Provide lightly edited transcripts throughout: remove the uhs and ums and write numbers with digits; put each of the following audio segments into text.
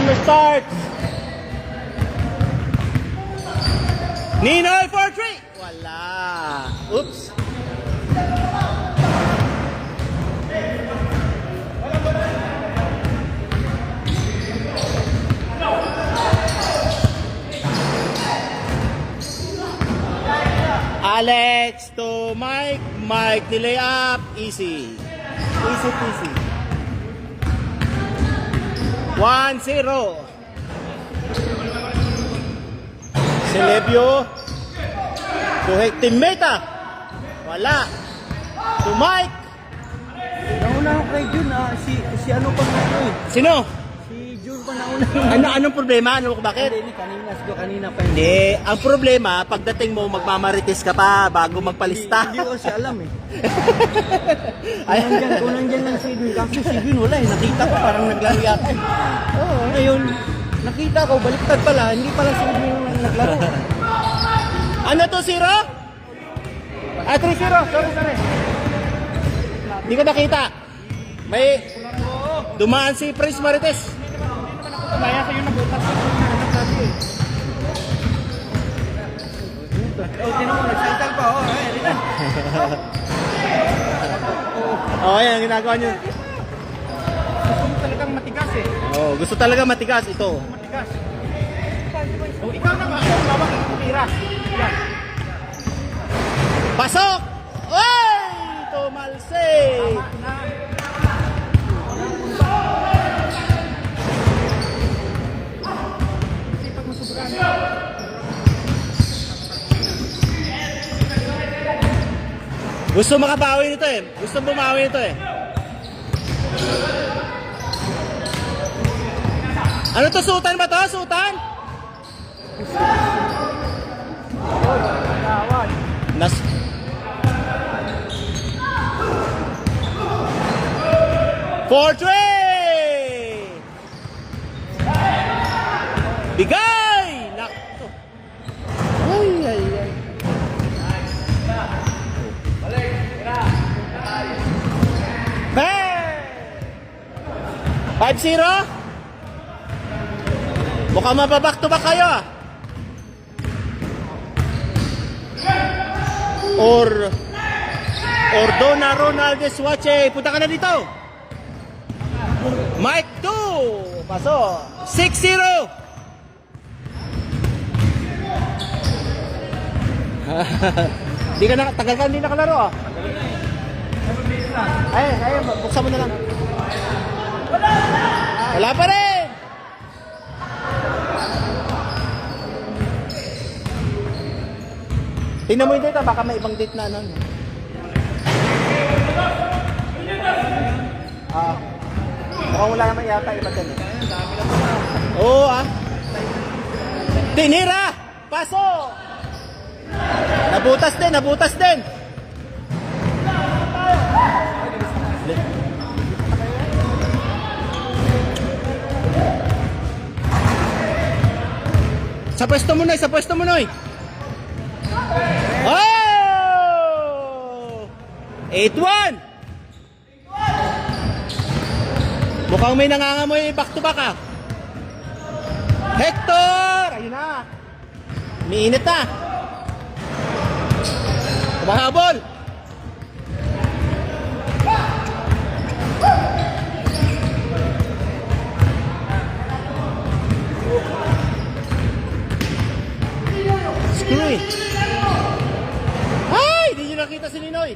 Timer starts. Ninoy for 3. Wala. Oops. Alex to Mike. Mike delay up. Easy. Easy peasy. 1-0. Celebio. To teammate. Wala. To Mike. Nauna ako kay Jun, si ano pa nga ito eh. Sino? Si Jun pa nauna. Anong problema? Bakit? Hindi, kanina pa. Hindi. Ang problema, pagdating mo, magmamarites ka pa bago magpalista. Hindi ko siya alam eh. Kung nandyan lang si Jun, kasi si Jun wala eh. Nakita ko parang naglaro yata eh. Oo, ngayon, nakita ko, baliktad pala, hindi pala si Jun yung naglaro. Ano to, 0? 3-0. Sorry. Hindi ko nakita. May dumaan si Prince Marites. Kaya sa'yo nabukas ko kung nahanap natin eh. Tinan mo, nagsaltal pa oh. Oh, yan, ginagawa nyo. Gusto mo talagang matigas eh. Oh, gusto talaga matigas ito. Matigas. Oh, ikaw na nga, ako bawak ang tira. Yan. Pasok! Oy! Tumalse! Gusto makabawi nito eh. Gusto bumawi nito eh. Ano to? Sutan ba to? Sutan? Nas... For 3! Bigay! Lakto. Ay. Hey! 5-0? Mukhang mababack to back kayo ah. Or Donna Ronaldez Wache. Punta ka na dito. Mike 2. Paso. 6-0. Di ka na, tagal ka hindi nakalaro ah. Ay, buksan mo na lang. Wala pa rin. Tingnan mo yung date, baka may ibang date na ano. Mukhang wala naman yata iba dyan eh. Oo Tinira! Paso! Nabutas din! Sa pwesto mo, Noy! Oh! 8-1! Mukhang may nangangamoy back to back ah. Hector! Ayun na. Umiinit na. Kumahabol. Screw it. Ay! Hindi nyo nakita si Ninoy.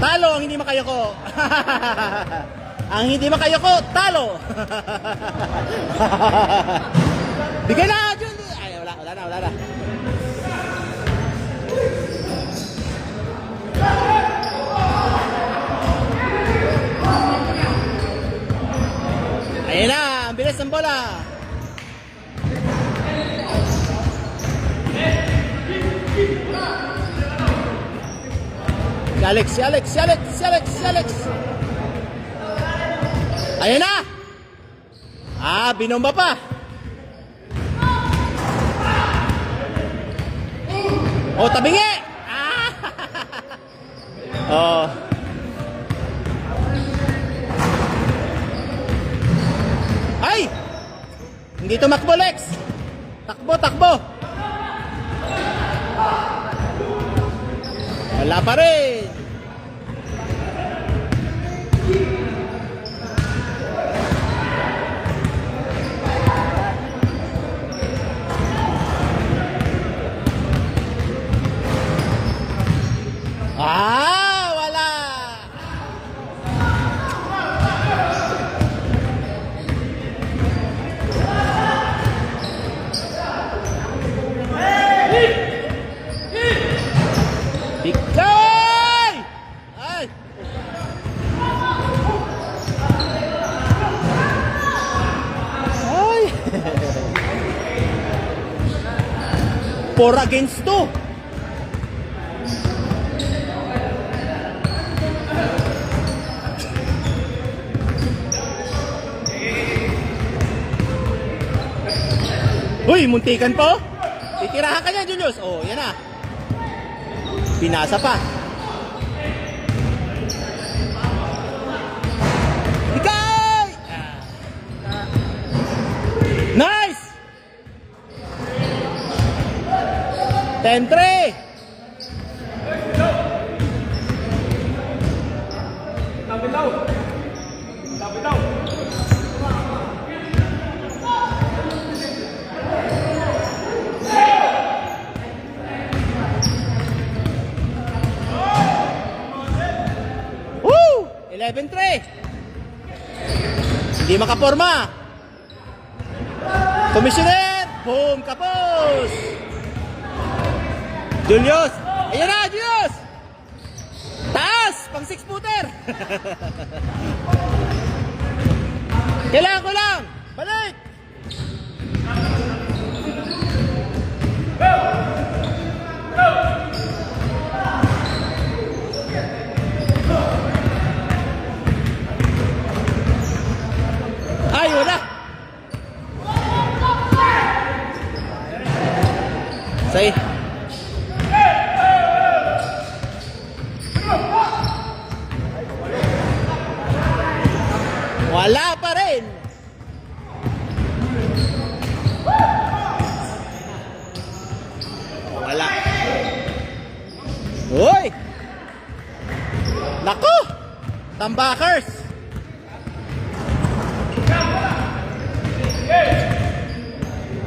Talo ang hindi makayoko. Ang hindi makayoko, talo. Bigay na, Jun. Ay, wala na. Ayun na, ang bilis ng bola. Si Alex. Ayun na. Binomba pa. Tabingi. Oh. Ay! Hindi tumakbo, Lex. Takbo, takbo. Wala pa rin. Wala. Bigay! Ay! Ay! 4 against 2. Uy, muntikan po. Titirahan ka niya, Julius. Oh, yan na. Pinasa pa. Bigay! Nice! 10-3. Woo! 11-3. Hindi makaporma. Commissioner! Boom! Kapos! Julius! Ayan na, Julius! Taas! Pang 6-footer! Kailangan ko lang! Balik! Ay, wala! Say. Wala pa rin. Wala. Uy! Naku! Tambakers!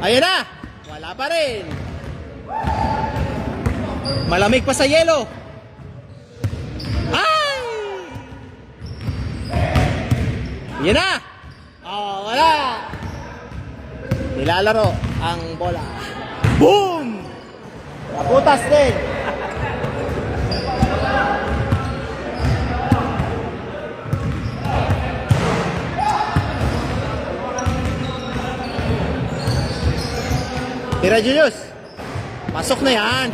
Ayun na! Wala pa rin. Malamig pa sa yelo. Ay! Yan na! Oh, wala! Nilalaro ang bola. Boom! Kaputas din. Tira, Julius. Pasok na yan.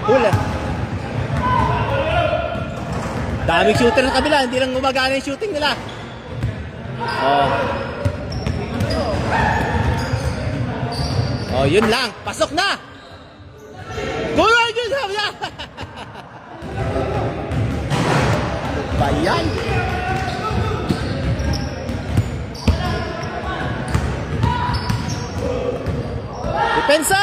Hula. Daming shooter ng kabila, hindi lang gumagana yung shooting nila. Oh. Oh, yun lang. Pasok na. Go right, Julius. Bayan. Depensa!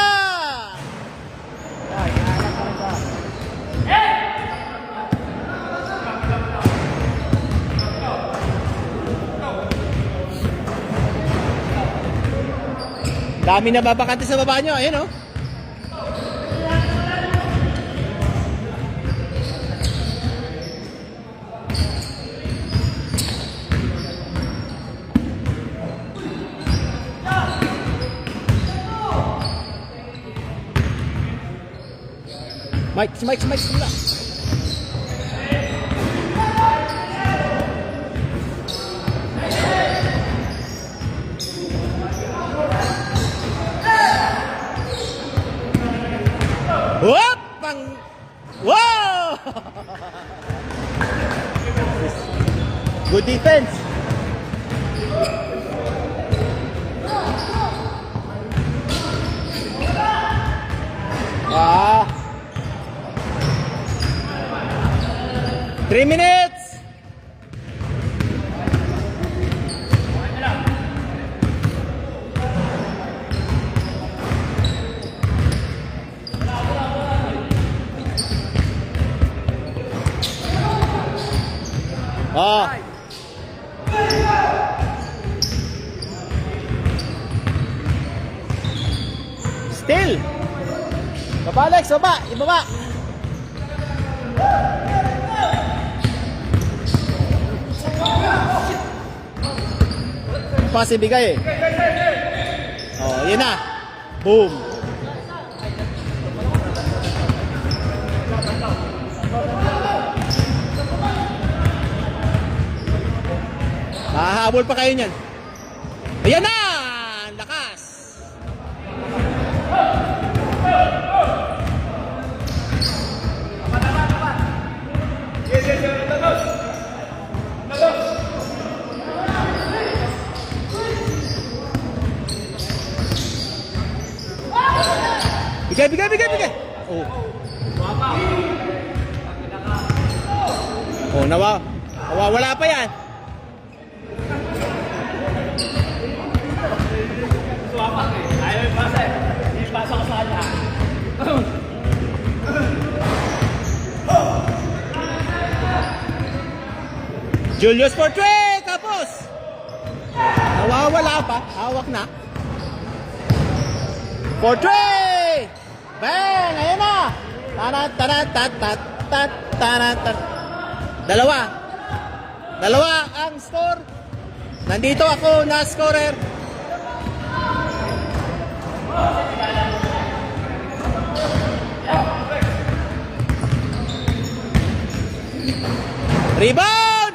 Dami na babakante sa baba nyo. Ayun, oh. Mike. Whoop! Wow! Good defense. 3 minutes! Oh. Still. Baba Alex, baba, ibaba. Pasi bigay eh. Oh, yun na. Boom. Mahahabol pa kayo niyan. Ayan na! Ang lakas! Bigay! Oh. Oh, nawawala pa yan. Ayaw yung pasa eh. Yung pasa ko sa kanya. Julius for 3! Tapos! Nawawala pa. Hawak na. For 3! Bang! Ayan na! Tanat. Dalawa ang score. Nandito ako na scorer. Rebound!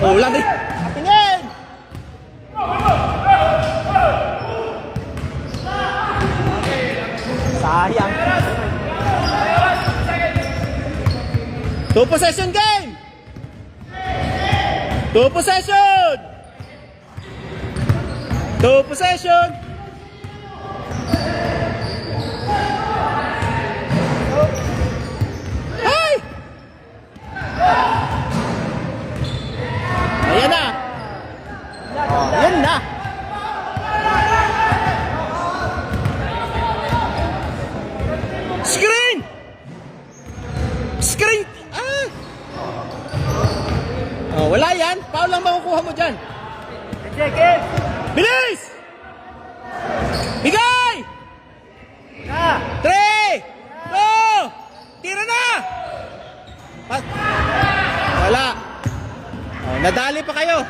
Oh, lang din. Tingin! Sayang. 2 possession game! 2 possession! 2 possession! Hey! Ayan na! Oh, ayan na! Screen! Screen! Ah! Oh, wala yan. Foul lang makukuha mo dyan. Check it! Bilis! Bigay! 3! 2! Tira na! Wala. Oh, nadali pa kayo.